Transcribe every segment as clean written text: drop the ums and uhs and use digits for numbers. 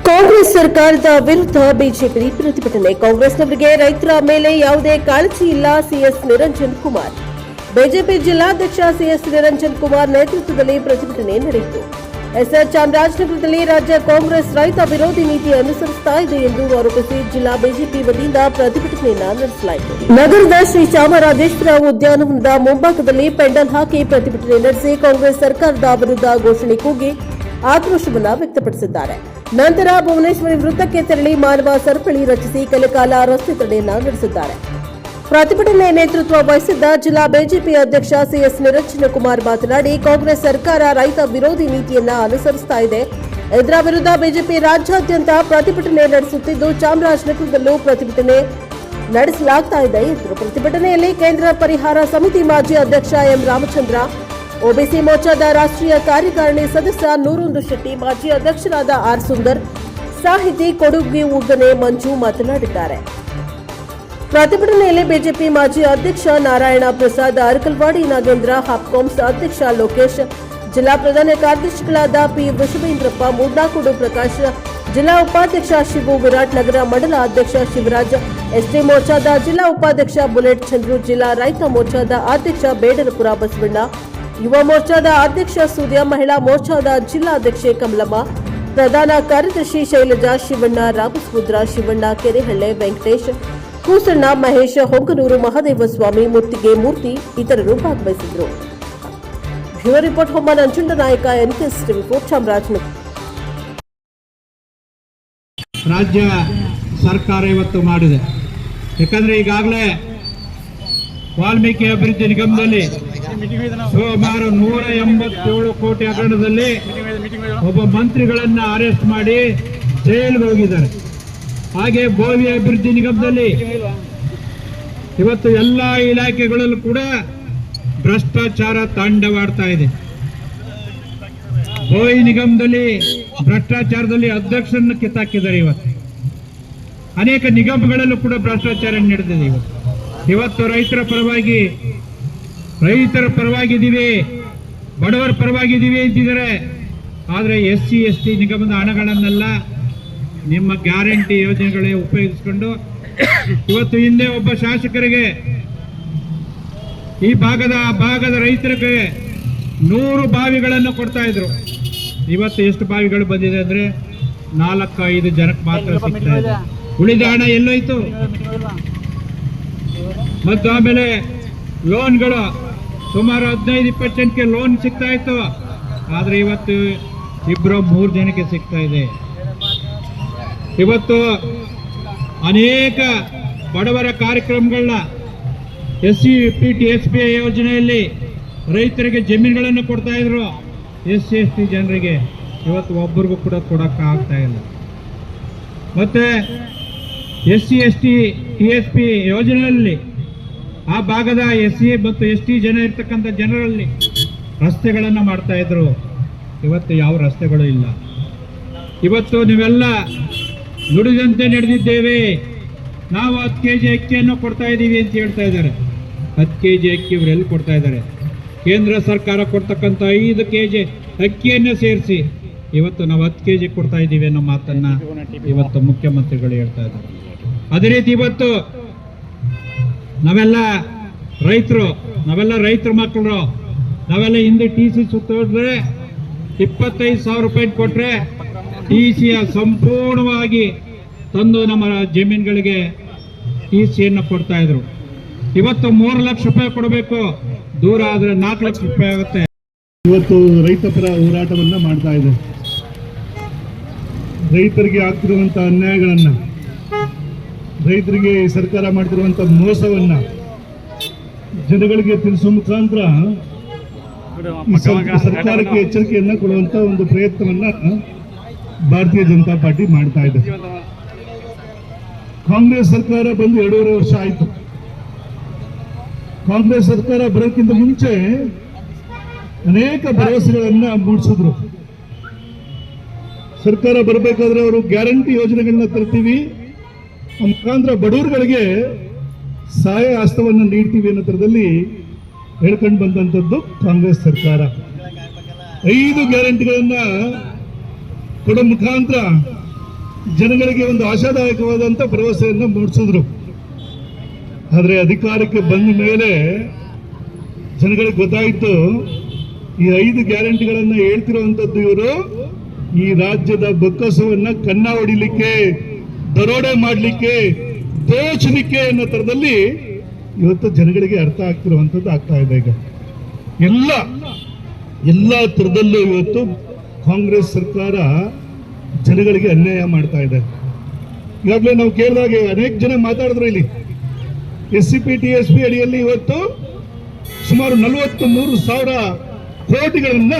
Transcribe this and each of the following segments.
ಕಾಂಗ್ರೆಸ್ ಸರ್ಕಾರದ ವಿರುದ್ಧ ಬಿಜೆಪಿ ಪ್ರತಿಭಟನೆ. ಕಾಂಗ್ರೆಸ್ನವರಿಗೆ ರೈತರ ಮೇಲೆ ಯಾವುದೇ ಕಾಳಜಿ ಇಲ್ಲ. ಸಿಎಸ್ ನಿರಂಜನ್ ಕುಮಾರ್. ಬಿಜೆಪಿ ಜಿಲ್ಲಾಧ್ಯಕ್ಷ ಸಿಎಸ್ ನಿರಂಜನ್ ಕುಮಾರ್ ನೇತೃತ್ವದಲ್ಲಿ ಪ್ರತಿಭಟನೆ ನಡೆಯಿತು. ಎಸ್ಆರ್ ಚಾಮರಾಜನಗರದಲ್ಲಿ ರಾಜ್ಯ ಕಾಂಗ್ರೆಸ್ ರೈತ ವಿರೋಧಿ ನೀತಿ ಅನುಸರಿಸುತ್ತಾ ಇದೆ ಎಂದು ಆರೋಪಿಸಿ ಜಿಲ್ಲಾ ಬಿಜೆಪಿ ವತಿಯಿಂದ ಪ್ರತಿಭಟನೆಯನ್ನು ನಡೆಸಲಾಯಿತು. ನಗರದ ಶ್ರೀ ಚಾಮರಾಜೇಶ್ವರ ಉದ್ಯಾನವನದ ಮುಂಭಾಗದಲ್ಲಿ ಪೆಂಡಲ್ ಹಾಕಿ ಪ್ರತಿಭಟನೆ ನಡೆಸಿ ಕಾಂಗ್ರೆಸ್ ಸರ್ಕಾರದ ವಿರುದ್ಧ ಘೋಷಣೆ ಕೂಗಿ ಆಕ್ರೋಶವನ್ನು ವ್ಯಕ್ತಪಡಿಸಿದ್ದಾರೆ. ನಂತರ ಭುವನೇಶ್ವರಿ ವೃತ್ತಕ್ಕೆ ತೆರಳಿ ಮಾನವ ಸರಪಳಿ ರಚಿಸಿ ಕೆಲಕಾಲ ರಸ್ತೆ ತಡೆಯನ್ನ ನಡೆಸಿದ್ದಾರೆ. ಪ್ರತಿಭಟನೆ ನೇತೃತ್ವ ವಹಿಸಿದ್ದ ಜಿಲ್ಲಾ ಬಿಜೆಪಿ ಅಧ್ಯಕ್ಷ ಸಿಎಸ್ ನಿರಂಜನ್ ಕುಮಾರ್ ಮಾತನಾಡಿ, ಕಾಂಗ್ರೆಸ್ ಸರ್ಕಾರ ರೈತ ವಿರೋಧಿ ನೀತಿಯನ್ನ ಅನುಸರಿಸುತ್ತಾ ಇದೆ. ಇದರ ವಿರುದ್ಧ ಬಿಜೆಪಿ ರಾಜ್ಯಾದ್ಯಂತ ಪ್ರತಿಭಟನೆ ನಡೆಸುತ್ತಿದ್ದು ಚಾಮರಾಜನಗರದಲ್ಲೂ ಪ್ರತಿಭಟನೆ ನಡೆಸಲಾಗ್ತಾ ಇದೆ ಎಂದರು. ಪ್ರತಿಭಟನೆಯಲ್ಲಿ ಕೇಂದ್ರ ಪರಿಹಾರ ಸಮಿತಿ ಮಾಜಿ ಅಧ್ಯಕ್ಷ ಎಂ ರಾಮಚಂದ್ರ, ಒಬಿಸಿ ಮೋರ್ಚಾದ ರಾಷ್ಟ್ರೀಯ ಕಾರ್ಯಕಾರಿಣಿ ಸದಸ್ಯ ನೂರುಂದು ಶೆಟ್ಟಿ, ಮಾಜಿ ಅಧ್ಯಕ್ಷರಾದ ಆರ್ ಸುಂದರ್, ಸಾಹಿತಿ ಕೊಡುಗಿ ಉದ್ದನೆ ಮಂಜು ಮಾತನಾಡಿದ್ದಾರೆ. ಪ್ರತಿಭಟನೆಯಲ್ಲಿ ಬಿಜೆಪಿ ಮಾಜಿ ಅಧ್ಯಕ್ಷ ನಾರಾಯಣ ಪ್ರಸಾದ್, ಅರಕಲ್ವಾಡಿ ನಾಗೇಂದ್ರ, ಹಾಪ್ಕಾಮ್ಸ್ ಅಧ್ಯಕ್ಷ ಲೋಕೇಶ್, ಜಿಲ್ಲಾ ಪ್ರಧಾನ ಕಾರ್ಯದರ್ಶಿಗಳಾದ ಪಿ ವಿಶ್ವೇಂದ್ರಪ್ಪ, ಮೂಡ್ನಾಕುಡು ಪ್ರಕಾಶ್, ಜಿಲ್ಲಾ ಉಪಾಧ್ಯಕ್ಷ ಶಿವು, ವಿರಾಟ್ ನಗರ ಮಂಡಲ ಅಧ್ಯಕ್ಷ ಶಿವರಾಜ್, ಎಸ್ಟಿ ಮೋರ್ಚಾದ ಜಿಲ್ಲಾ ಉಪಾಧ್ಯಕ್ಷ ಬುಲೆಟ್ ಚಂದ್ರು, ಜಿಲ್ಲಾ ರೈತ ಮೋರ್ಚಾದ ಅಧ್ಯಕ್ಷ ಬೇಡರಪುರ ಬಸವಣ್ಣ, ಯುವ ಮೋರ್ಚಾದ ಅಧ್ಯಕ್ಷ ಸೂರ್ಯ, ಮಹಿಳಾ ಮೋರ್ಚಾದ ಜಿಲ್ಲಾಧ್ಯಕ್ಷೆ ಕಮಲಮ್ಮ, ಪ್ರಧಾನ ಕಾರ್ಯದರ್ಶಿ ಶೈಲಜಾ, ಶಿವಣ್ಣ, ರಾಮಸಮುದ್ರ, ಶಿವಣ್ಣ, ಕೆರೆಹಳ್ಳೆ, ವೆಂಕಟೇಶ್, ಕೂಸಣ್ಣ, ಮಹೇಶ್, ಹೊಂಗನೂರು, ಮಹಾದೇವಸ್ವಾಮಿ, ಮುತ್ತಿಗೆ ಮೂರ್ತಿ ಇತರರು ಭಾಗವಹಿಸಿದರು. ಬ್ಯೂರೋ ರಿಪೋರ್ಟ್ ಹೊಮ್ಮ ನಂಜುಂಡ ನಾಯಕ, ಎನ್ಕೆಎಸ್ ಟಿವಿ 4 ಚಾಮರಾಜನಗರ. ರಾಜ್ಯ ಸರ್ಕಾರ ಇವತ್ತು ಮಾಡಿದೆ. ಯಾಕಂದ್ರೆ ಈಗಾಗಲೇ ವಾಲ್ಮೀಕಿ ಅಭಿವೃದ್ಧಿ ನಿಗಮದಲ್ಲಿ ಸುಮಾರು 187 ಕೋಟಿ ಹಗರಣದಲ್ಲಿ ಒಬ್ಬ ಮಂತ್ರಿಗಳನ್ನ ಅರೆಸ್ಟ್ ಮಾಡಿ ಜೈಲಿಗೆ ಹೋಗಿದ್ದಾರೆ. ಹಾಗೆ ಬೋವಿ ಅಭಿವೃದ್ಧಿ ನಿಗಮದಲ್ಲಿ ಇವತ್ತು ಎಲ್ಲಾ ಇಲಾಖೆಗಳಲ್ಲೂ ಕೂಡ ಭ್ರಷ್ಟಾಚಾರ ತಾಂಡವಾಡ್ತಾ ಇದೆ. ಬೋವಿ ನಿಗಮದಲ್ಲಿ ಭ್ರಷ್ಟಾಚಾರದಲ್ಲಿ ಅಧ್ಯಕ್ಷರನ್ನು ಕಿತ್ತಾಕಿದ್ದಾರೆ. ಇವತ್ತು ಅನೇಕ ನಿಗಮಗಳಲ್ಲೂ ಕೂಡ ಭ್ರಷ್ಟಾಚಾರ ನಡೆದಿದೆ. ಇವತ್ತು ರೈತರ ಪರವಾಗಿದ್ದೀವಿ, ಬಡವರ ಪರವಾಗಿದ್ದೀವಿ ಅಂತಿದ್ದಾರೆ. ಆದರೆ SC ST ನಿಗಮದ ಹಣಗಳನ್ನೆಲ್ಲ ನಿಮ್ಮ ಗ್ಯಾರಂಟಿ ಯೋಜನೆಗಳೇ ಉಪಯೋಗಿಸಿಕೊಂಡು ಇವತ್ತು ಹಿಂದೆ ಒಬ್ಬ ಶಾಸಕರಿಗೆ ಈ ಭಾಗದ ರೈತರಿಗೆ 100 ಬಾವಿಗಳನ್ನು ಕೊಡ್ತಾ ಇದ್ರು. ಇವತ್ತು ಎಷ್ಟು ಬಾವಿಗಳು ಬಂದಿದೆ ಅಂದ್ರೆ 4-5 ಜನಕ್ಕೆ ಮಾತ್ರ ಸಿಗ್ತಾ ಇದೆ. ಉಳಿದ ಹಣ ಎಲ್ಲೋಯ್ತು? ಮತ್ತು ಆಮೇಲೆ ಲೋನ್ಗಳು ಸುಮಾರು 15-20 ಜನಕ್ಕೆ ಲೋನ್ ಸಿಗ್ತಾ ಇತ್ತು. ಆದ್ರೆ ಇವತ್ತು 2-3 ಜನಕ್ಕೆ ಸಿಗ್ತಾ ಇದೆ. ಇವತ್ತು ಅನೇಕ ಬಡವರ ಕಾರ್ಯಕ್ರಮಗಳನ್ನ SC TSP ಯೋಜನೆಯಲ್ಲಿ ರೈತರಿಗೆ ಜಮೀನುಗಳನ್ನು ಕೊಡ್ತಾ ಇದ್ರು. SC ST ಜನರಿಗೆ ಇವತ್ತು ಒಬ್ಬರಿಗೂ ಕೂಡ ಕೊಡಕ್ಕೆ ಆಗ್ತಾ ಇಲ್ಲ. ಮತ್ತೆ SC ST TSP ಯೋಜನೆಯಲ್ಲಿ ಆ ಭಾಗದ SC ಮತ್ತು ST ಜನ ಇರ್ತಕ್ಕಂಥ ಜನರಲ್ಲಿ ರಸ್ತೆಗಳನ್ನು ಮಾಡ್ತಾ ಇದ್ರು. ಇವತ್ತು ಯಾವ ರಸ್ತೆಗಳು ಇಲ್ಲ. ಇವತ್ತು ನೀವೆಲ್ಲ ನುಡಿದಂತೆ ನಡೆದಿದ್ದೇವೆ, ನಾವು 10 kg ಅಕ್ಕಿಯನ್ನು ಕೊಡ್ತಾ ಇದ್ದೀವಿ ಅಂತ ಹೇಳ್ತಾ ಇದ್ದಾರೆ. 10 kg ಅಕ್ಕಿ ಇವರೆಲ್ಲಿ ಕೊಡ್ತಾ ಇದ್ದಾರೆ? ಕೇಂದ್ರ ಸರ್ಕಾರ ಕೊಡ್ತಕ್ಕಂಥ 5 kg ಅಕ್ಕಿಯನ್ನು ಸೇರಿಸಿ ಇವತ್ತು ನಾವು 10 kg ಕೊಡ್ತಾ ಇದ್ದೀವಿ ಅನ್ನೋ ಮಾತನ್ನ ಇವತ್ತು ಮುಖ್ಯಮಂತ್ರಿಗಳು ಹೇಳ್ತಾ ಇದ್ದಾರೆ. ಅದೇ ರೀತಿ ಇವತ್ತು ನಾವೆಲ್ಲ ರೈತರ ಮಕ್ಕಳು, ನಾವೆಲ್ಲ ಹಿಂದೆ TC ಸುತ್ತೋದ್ರೆ 25,000 ರೂಪಾಯಿ ಕೊಟ್ರೆ TCಯ ಸಂಪೂರ್ಣವಾಗಿ ತಂದು ನಮ್ಮ ಜಮೀನುಗಳಿಗೆ TCಯನ್ನು ಕೊಡ್ತಾ ಇದ್ರು. ಇವತ್ತು 3 ಲಕ್ಷ ರೂಪಾಯಿ ಕೊಡಬೇಕು, ದೂರ ಆದ್ರೆ 4 ಲಕ್ಷ ರೂಪಾಯಿ ಆಗುತ್ತೆ. ಇವತ್ತು ರೈತ ಪರ ಹೋರಾಟವನ್ನ ಮಾಡ್ತಾ ಇದೆ. ರೈತರಿಗೆ ಆಗ್ತಿರುವಂತ ಅನ್ಯಾಯಗಳನ್ನ, ರೈತರಿಗೆ ಸರ್ಕಾರ ಮಾಡ್ತಿರುವಂತ ಮೋಸವನ್ನ ಜನಗಳಿಗೆ ತಿಳಿಸುವ ಮುಖಾಂತರ ಸರ್ಕಾರಕ್ಕೆ ಎಚ್ಚರಿಕೆಯನ್ನ ಕೊಡುವಂತ ಒಂದು ಪ್ರಯತ್ನವನ್ನ ಭಾರತೀಯ ಜನತಾ ಪಾರ್ಟಿ ಮಾಡ್ತಾ ಇದೆ. ಕಾಂಗ್ರೆಸ್ ಸರ್ಕಾರ ಬಂದು 2.5 ವರ್ಷ ಆಯಿತು. ಕಾಂಗ್ರೆಸ್ ಸರ್ಕಾರ ಬರೋಕ್ಕಿಂತ ಮುಂಚೆ ಅನೇಕ ಭರವಸೆಗಳನ್ನ ಮೂಡಿಸಿದ್ರು. ಸರ್ಕಾರ ಬರಬೇಕಾದ್ರೆ ಅವರು ಗ್ಯಾರಂಟಿ ಯೋಜನೆಗಳನ್ನ ತರ್ತೀವಿ, ಮುಖಾಂತರ ಬಡವರುಗಳಿಗೆ ಸಹಾಯ ಹಸ್ತವನ್ನು ನೀಡ್ತೀವಿ ಅನ್ನೋ ಥರದಲ್ಲಿ ಹೇಳ್ಕೊಂಡು ಬಂದಂಥದ್ದು ಕಾಂಗ್ರೆಸ್ ಸರ್ಕಾರ. 5 ಗ್ಯಾರಂಟಿಗಳನ್ನ ಕೊಡೋ ಮುಖಾಂತರ ಜನಗಳಿಗೆ ಒಂದು ಆಶಾದಾಯಕವಾದಂಥ ಭರವಸೆಯನ್ನು ಮೂಡಿಸಿದ್ರು. ಆದರೆ ಅಧಿಕಾರಕ್ಕೆ ಬಂದ ಮೇಲೆ ಜನಗಳಿಗೆ ಗೊತ್ತಾಯಿತು, ಈ 5 ಗ್ಯಾರಂಟಿಗಳನ್ನು ಹೇಳ್ತಿರುವಂಥದ್ದು ಇವರು ಈ ರಾಜ್ಯದ ಬೊಕ್ಕಸವನ್ನ ಕನ್ನ ಹೊಡಿಲಿಕ್ಕೆ, ದರೋಡೆ ಮಾಡಲಿಕ್ಕೆ, ದೋಚಲಿಕ್ಕೆ ಅನ್ನೋ ಥರದಲ್ಲಿ ಇವತ್ತು ಜನಗಳಿಗೆ ಅರ್ಥ ಆಗ್ತಿರುವಂಥದ್ದು ಆಗ್ತಾ ಇದೆ. ಈಗ ಎಲ್ಲ ಥರದಲ್ಲೂ ಇವತ್ತು ಕಾಂಗ್ರೆಸ್ ಸರ್ಕಾರ ಜನಗಳಿಗೆ ಅನ್ಯಾಯ ಮಾಡ್ತಾ ಇದೆ. ಈಗಾಗಲೇ ನಾವು ಕೇಳಿದಾಗೆ ಅನೇಕ ಜನ ಮಾತಾಡಿದ್ರು. ಇಲ್ಲಿ SCP TSP ಅಡಿಯಲ್ಲಿ ಇವತ್ತು ಸುಮಾರು 43,000 ಕೋಟಿಗಳನ್ನ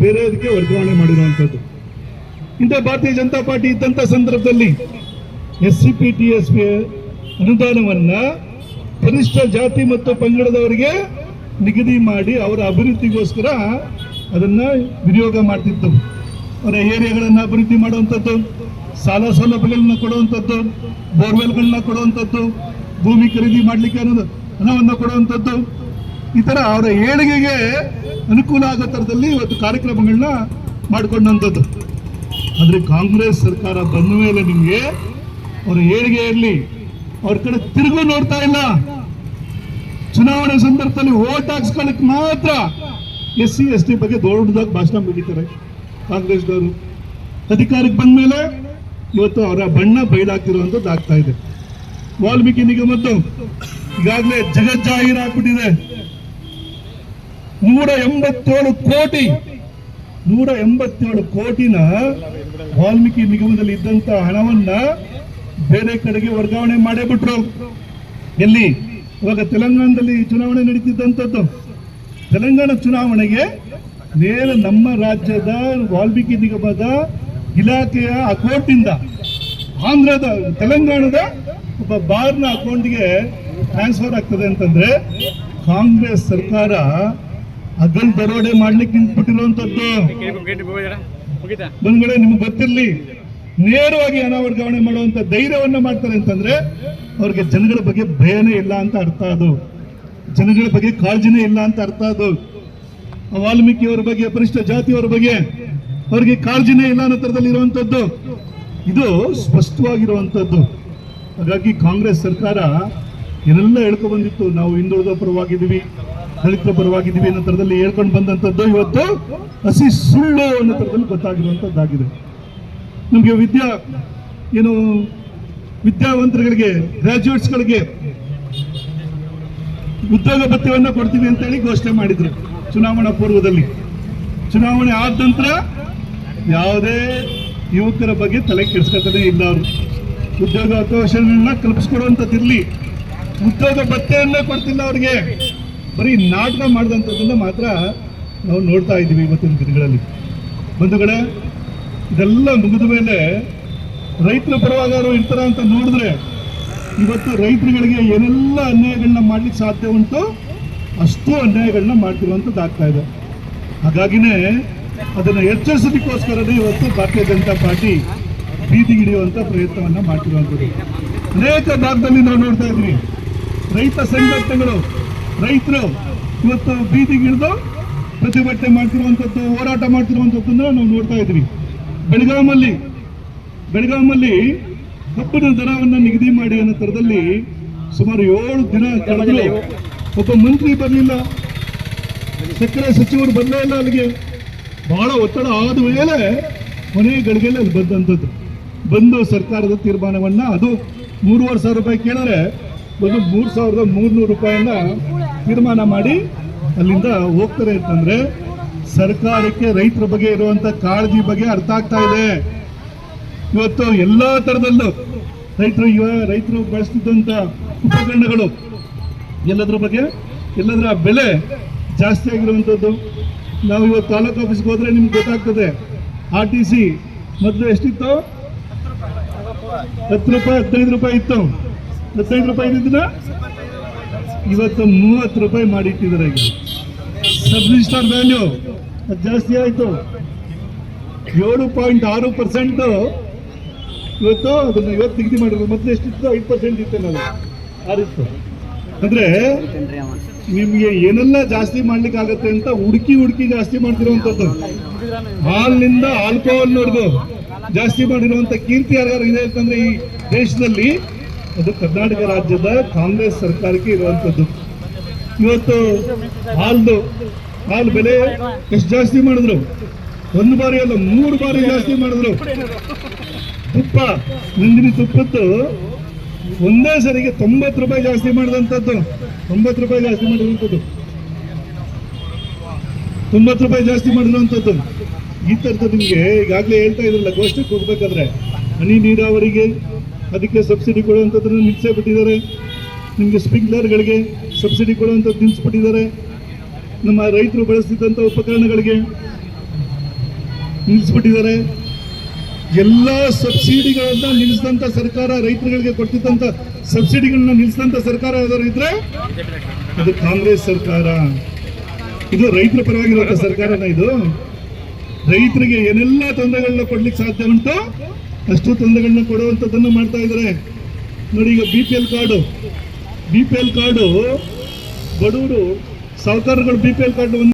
ಬೇರೆಯವರಿಗೆ ವರ್ಗಾವಣೆ ಮಾಡಿರುವಂಥದ್ದು. ಇಂಥ ಭಾರತೀಯ ಜನತಾ ಪಾರ್ಟಿ ಇದ್ದಂಥ ಸಂದರ್ಭದಲ್ಲಿ SCP TSP ಅನುದಾನವನ್ನ ಕನಿಷ್ಠ ಜಾತಿ ಮತ್ತು ಪಂಗಡದವರಿಗೆ ನಿಗದಿ ಮಾಡಿ ಅವರ ಅಭಿವೃದ್ಧಿಗೋಸ್ಕರ ಅದನ್ನ ವಿನಿಯೋಗ ಮಾಡ್ತಿತ್ತು. ಅವರ ಏರಿಯಾಗಳನ್ನ ಅಭಿವೃದ್ಧಿ ಮಾಡುವಂಥದ್ದು, ಸಾಲ ಸೌಲಭ್ಯಗಳನ್ನ ಕೊಡುವಂಥದ್ದು, ಬೋರ್ವೆಲ್ಗಳನ್ನ ಕೊಡುವಂಥದ್ದು, ಭೂಮಿ ಖರೀದಿ ಮಾಡಲಿಕ್ಕೆ ಹಣವನ್ನು ಕೊಡುವಂಥದ್ದು, ಈ ಥರ ಅವರ ಏಳಿಗೆಗೆ ಅನುಕೂಲ ಆಗೋ ಥರದಲ್ಲಿ ಇವತ್ತು ಕಾರ್ಯಕ್ರಮಗಳನ್ನ ಮಾಡಿಕೊಂಡಂಥದ್ದು. ಆದರೆ ಕಾಂಗ್ರೆಸ್ ಸರ್ಕಾರ ಬಂದ ಮೇಲೆ ನಿಮಗೆ ಅವರ ಏಳಿಗೆಯಲ್ಲಿ ಅವ್ರ ಕಡೆ ತಿರುಗು ನೋಡ್ತಾ ಇಲ್ಲ. ಚುನಾವಣೆ ಸಂದರ್ಭದಲ್ಲಿ ವೋಟ್ ಹಾಕ್ಸ್ಕೊಳ್ಳಿಕ್ಕೆ ಮಾತ್ರ SC ST ಬಗ್ಗೆ ದೊಡ್ಡದಾಗಿ ಭಾಷಣ ಮುಗಿತಾರೆ ಕಾಂಗ್ರೆಸ್ದವರು. ಅಧಿಕಾರಕ್ಕೆ ಬಂದ ಮೇಲೆ ಇವತ್ತು ಅವರ ಬಣ್ಣ ಬಯಲಾಗ್ತಿರುವಂಥದ್ದು ಆಗ್ತಾ ಇದೆ. ವಾಲ್ಮೀಕಿ ನಿಗಮದ್ದು ಈಗಾಗಲೇ ಜಗಜ್ಜಾಹೀರಾಗ್ಬಿಟ್ಟಿದೆ. 187 ಕೋಟಿನ ವಾಲ್ಮೀಕಿ ನಿಗಮದಲ್ಲಿ ಇದ್ದಂತ ಹಣವನ್ನ ಬೇರೆ ಕಡೆಗೆ ವರ್ಗಾವಣೆ ಮಾಡೇ ಬಿಟ್ರು. ಎಲ್ಲಿ ಇವಾಗ ತೆಲಂಗಾಣದಲ್ಲಿ ಚುನಾವಣೆ ನಡೀತಿದ್ದಂಥದ್ದು, ತೆಲಂಗಾಣ ಚುನಾವಣೆಗೆ ನೇರ ನಮ್ಮ ರಾಜ್ಯದ ವಾಲ್ಮೀಕಿ ನಿಗಮದ ಇಲಾಖೆಯ ಅಕೌಂಟಿಂದ ತೆಲಂಗಾಣದ ಒಬ್ಬ ಬಾರ್ನ ಅಕೌಂಟ್ಗೆ ಟ್ರಾನ್ಸ್ಫರ್ ಆಗ್ತದೆ ಅಂತಂದ್ರೆ ಕಾಂಗ್ರೆಸ್ ಸರ್ಕಾರ ಅದನ್ನ ದರೋಡೆ ಮಾಡ್ಲಿಕ್ಕೆ ನಿಂತ್ಬಿಟ್ಟಿರುವಂತದ್ದು. ಬಂದ್ಗಡೆ ನಿಮ್ಗೆ ಗೊತ್ತಿರ್ಲಿ, ನೇರವಾಗಿ ಹಣ ವರ್ಗಾವಣೆ ಮಾಡುವಂತ ಧೈರ್ಯವನ್ನ ಮಾಡ್ತಾರೆ ಅಂತಂದ್ರೆ ಅವ್ರಿಗೆ ಜನಗಳ ಬಗ್ಗೆ ಭಯನೇ ಇಲ್ಲ ಅಂತ ಅರ್ಥ. ಅದು ಜನಗಳ ಬಗ್ಗೆ ಕಾಳಜಿನೇ ಇಲ್ಲ ಅಂತ ಅರ್ಥ. ಅದು ವಾಲ್ಮೀಕಿಯವರ ಬಗ್ಗೆ, ಪರಿಶಿಷ್ಟ ಜಾತಿಯವರ ಬಗ್ಗೆ ಅವ್ರಿಗೆ ಕಾಳಜಿನೇ ಇಲ್ಲ ಅನ್ನೋ ಥರದಲ್ಲಿ ಇರುವಂತದ್ದು ಇದು ಸ್ಪಷ್ಟವಾಗಿರುವಂತದ್ದು. ಹಾಗಾಗಿ ಕಾಂಗ್ರೆಸ್ ಸರ್ಕಾರ ಏನೆಲ್ಲ ಹೇಳ್ಕೊಂಡು ಬಂದಿತ್ತು, ನಾವು ಹಿಂದುಳಿದ ಪರವಾಗಿದ್ದೀವಿ, ದಲಿತರ ಪರವಾಗಿದ್ದೀವಿ ಅನ್ನೋ ಥರದಲ್ಲಿ ಹೇಳ್ಕೊಂಡು ಬಂದಂಥದ್ದು ಇವತ್ತು ಹಸಿ ಸುಳ್ಳು ಅನ್ನೋ ಥರದಲ್ಲಿ ಗೊತ್ತಾಗಿರುವಂಥದ್ದಾಗಿದೆ. ನಮಗೆ ವಿದ್ಯಾವಂತರುಗಳಿಗೆ, ಗ್ರಾಜ್ಯುಯೇಟ್ಸ್ಗಳಿಗೆ ಉದ್ಯೋಗ ಭತ್ಯೆಯನ್ನು ಕೊಡ್ತೀವಿ ಅಂತ ಹೇಳಿ ಘೋಷಣೆ ಮಾಡಿದ್ರು ಚುನಾವಣಾ ಪೂರ್ವದಲ್ಲಿ. ಚುನಾವಣೆ ಆದ ನಂತರ ಯಾವುದೇ ಯುವಕರ ಬಗ್ಗೆ ತಲೆ ಕೆಡಿಸ್ಕೊತಾನೆ ಇಲ್ಲ. ಅವರು ಉದ್ಯೋಗ ಅವಕಾಶಗಳನ್ನ ಕಲ್ಪಿಸ್ಕೊಡುವಂಥದ್ದಿರಲಿ, ಉದ್ಯೋಗ ಭತ್ಯೆಯನ್ನೇ ಕೊಡ್ತಿಲ್ಲ ಅವ್ರಿಗೆ. ಬರೀ ನಾಟಕ ಮಾಡಿದಂಥದ್ದನ್ನ ಮಾತ್ರ ನಾವು ನೋಡ್ತಾ ಇದ್ದೀವಿ ಇವತ್ತಿನ ದಿನಗಳಲ್ಲಿ. ಬಂಧುಗಳೇ, ಇದೆಲ್ಲ ಮುಗಿದ ಮೇಲೆ ರೈತರ ಪರವಾಗಾರು ಇರ್ತಾರ ಅಂತ ನೋಡಿದ್ರೆ ಇವತ್ತು ರೈತರುಗಳಿಗೆ ಏನೆಲ್ಲ ಅನ್ಯಾಯಗಳನ್ನ ಮಾಡ್ಲಿಕ್ಕೆ ಸಾಧ್ಯ ಉಂಟು ಅಷ್ಟು ಅನ್ಯಾಯಗಳನ್ನ ಮಾಡ್ತಿರುವಂಥದ್ದು ಆಗ್ತಾ ಇದೆ. ಹಾಗಾಗಿನೇ ಅದನ್ನು ಎಚ್ಚರಿಸೋದಕ್ಕೋಸ್ಕರನೇ ಇವತ್ತು ಭಾರತೀಯ ಜನತಾ ಪಾರ್ಟಿ ಬೀದಿಗಿಡಿಯುವಂಥ ಪ್ರಯತ್ನವನ್ನ ಮಾಡ್ತಿರುವಂಥದ್ದು. ಅನೇಕ ಭಾಗದಲ್ಲಿ ನಾವು ನೋಡ್ತಾ ಇದ್ವಿ, ರೈತ ಸಂಘಟನೆಗಳು, ರೈತರು ಇವತ್ತು ಬೀದಿಗಿಳಿದು ಪ್ರತಿಭಟನೆ ಮಾಡ್ತಿರುವಂಥದ್ದು, ಹೋರಾಟ ಮಾಡ್ತಿರುವಂಥದ್ದನ್ನ ನಾವು ನೋಡ್ತಾ ಇದ್ವಿ. ಬೆಳಗಾಮಲ್ಲಿ ಕಬ್ಬಿನ ದರವನ್ನು ನಿಗದಿ ಮಾಡಿ ಅನ್ನೋ ಥರದಲ್ಲಿ ಸುಮಾರು 7 ದಿನ ಕಳೆದ್ರು. ಒಬ್ಬ ಮಂತ್ರಿ ಬರಲಿಲ್ಲ, ಸಕ್ಕರೆ ಸಚಿವರು ಬರಲೇ ಇಲ್ಲ. ಅಲ್ಲಿಗೆ ಬಹಳ ಒತ್ತಡ ಆದ ಮೇಲೆ ಕೊನೆ ಗಳಿಗೆಯಲ್ಲಿ ಅಲ್ಲಿ ಬಂದು ಸರ್ಕಾರದ ತೀರ್ಮಾನವನ್ನ, ಅದು 3,500 ರೂಪಾಯಿ ಕೇಳಿದ್ರೆ ಒಂದು 3,300 ರೂಪಾಯಿಯನ್ನ ತೀರ್ಮಾನ ಮಾಡಿ ಅಲ್ಲಿಂದ ಹೋಗ್ತಾರೆ ಅಂತಂದ್ರೆ ಸರ್ಕಾರಕ್ಕೆ ರೈತರ ಬಗ್ಗೆ ಇರುವಂತ ಕಾಳಜಿ ಬಗ್ಗೆ ಅರ್ಥ ಆಗ್ತಾ ಇದೆ. ಇವತ್ತು ಎಲ್ಲಾ ತರದಲ್ಲೂ ರೈತರು ಬಳಸ್ತಿದ್ದಂತ ಉಪಕರಣಗಳು ಎಲ್ಲದರ ಬೆಲೆ ಜಾಸ್ತಿ ಆಗಿರುವಂಥದ್ದು. ನಾವು ಇವತ್ತು ತಾಲೂಕು ಆಫೀಸ್ಗೆ ಹೋದ್ರೆ ನಿಮ್ಗೆ ಗೊತ್ತಾಗ್ತದೆ. RTC ಮೊದಲು ಎಷ್ಟಿತ್ತು? 10 ರೂಪಾಯಿ 15 ರೂಪಾಯಿ ಇತ್ತು. 15 ರೂಪಾಯಿ ಇದ್ದಿದ್ದನ್ನ ಇವತ್ತು 30 ರೂಪಾಯಿ ಮಾಡಿಟ್ಟಿದ್ದಾರೆ. ಈಗ ಸಬ್ ರಿಜಿಸ್ಟರ್ ವ್ಯಾಲ್ಯೂ ಅದು ಜಾಸ್ತಿ ಆಯಿತು. 7.6% ಇವತ್ತು ಅದನ್ನ ನಿಗದಿ ಮಾಡಿರೋದು. ಮೊದಲು ಎಷ್ಟಿತ್ತು? 5% ಇತ್ತು. ನಾವು ಆರಿತ್ತು ಅಂದ್ರೆ ನಿಮ್ಗೆ ಏನೆಲ್ಲ ಜಾಸ್ತಿ ಮಾಡ್ಲಿಕ್ಕೆ ಆಗತ್ತೆ ಅಂತ ಹುಡುಕಿ ಜಾಸ್ತಿ ಮಾಡ್ತಿರುವಂತದ್ದು. ಹಾಲಿನಿಂದ ಆಲ್ಕೋಹಾಲ್ ನೋಡ್ದು ಜಾಸ್ತಿ ಮಾಡಿರುವಂತ ಕೀರ್ತಿ ಯಾರು ಇದೆ ಅಂತಂದ್ರೆ ಈ ದೇಶದಲ್ಲಿ ಅದು ಕರ್ನಾಟಕ ರಾಜ್ಯದ ಕಾಂಗ್ರೆಸ್ ಸರ್ಕಾರಕ್ಕೆ ಇರುವಂತದ್ದು. ಇವತ್ತು ಹಾಲು ಬೆಲೆ ಎಷ್ಟು ಜಾಸ್ತಿ ಮಾಡಿದ್ರು? 1 ಬಾರಿ ಅಲ್ಲ 3 ಬಾರಿ ಜಾಸ್ತಿ ಮಾಡಿದ್ರು. ತುಪ್ಪ, ನಂದಿನಿ ತುಪ್ಪದ್ದು ಒಂದೇ ಸರಿಗೆ 90 ರೂಪಾಯಿ ಜಾಸ್ತಿ ಮಾಡಿದಂಥದ್ದು. 90 ರೂಪಾಯಿ ಜಾಸ್ತಿ ಮಾಡಿರುವಂಥದ್ದು. 90 ರೂಪಾಯಿ ಜಾಸ್ತಿ ಮಾಡಿರುವಂಥದ್ದು. ಈ ಥರದ್ದು ನಿಮಗೆ ಈಗಾಗಲೇ ಹೇಳ್ತಾ ಇದ್ರಲ್ಲ, ಗೋಷ್ಠಿಗೆ ಹೋಗ್ಬೇಕಾದ್ರೆ ಹನಿ ನೀರಾವರಿಗೆ ಅದಕ್ಕೆ ಸಬ್ಸಿಡಿ ಕೊಡುವಂಥದ್ದನ್ನು ನಿಲ್ಲಿಸೇ ಬಿಟ್ಟಿದ್ದಾರೆ. ನಿಮಗೆ ಸ್ಪ್ರಿಂಕ್ಲರ್ಗಳಿಗೆ ಸಬ್ಸಿಡಿ ಕೊಡುವಂಥದ್ದು ನಿಲ್ಲಿಸ್ಬಿಟ್ಟಿದ್ದಾರೆ. ನಮ್ಮ ರೈತರು ಬಳಸ್ತಿದ್ದಂಥ ಉಪಕರಣಗಳಿಗೆ ನಿಲ್ಲಿಸ್ಬಿಟ್ಟಿದ್ದಾರೆ. ಎಲ್ಲ ಸಬ್ಸಿಡಿಗಳನ್ನ ನಿಲ್ಲಿಸಿದಂಥ ಸರ್ಕಾರ, ರೈತರುಗಳಿಗೆ ಕೊಡ್ತಿದ್ದಂಥ ಸಬ್ಸಿಡಿಗಳನ್ನ ನಿಲ್ಲಿಸಿದಂಥ ಸರ್ಕಾರ ಯಾವ್ದಾದ್ರು ಇದ್ರೆ ಅದು ಕಾಂಗ್ರೆಸ್ ಸರ್ಕಾರ. ಇದು ರೈತರ ಪರವಾಗಿರುವಂಥ ಸರ್ಕಾರನ ಇದು. ರೈತರಿಗೆ ಏನೆಲ್ಲ ತೊಂದರೆಗಳನ್ನ ಕೊಡ್ಲಿಕ್ಕೆ ಸಾಧ್ಯ ಉಂಟು ಅಷ್ಟು ತೊಂದರೆಗಳನ್ನ ಕೊಡುವಂಥದ್ದನ್ನು ಮಾಡ್ತಾ ಇದ್ದಾರೆ. ನೋಡಿ, ಈಗ BPL ಕಾರ್ಡು ಬಡವರು ಸಾಹುಕಾರಗಳು BPL ಕಾರ್ಡ್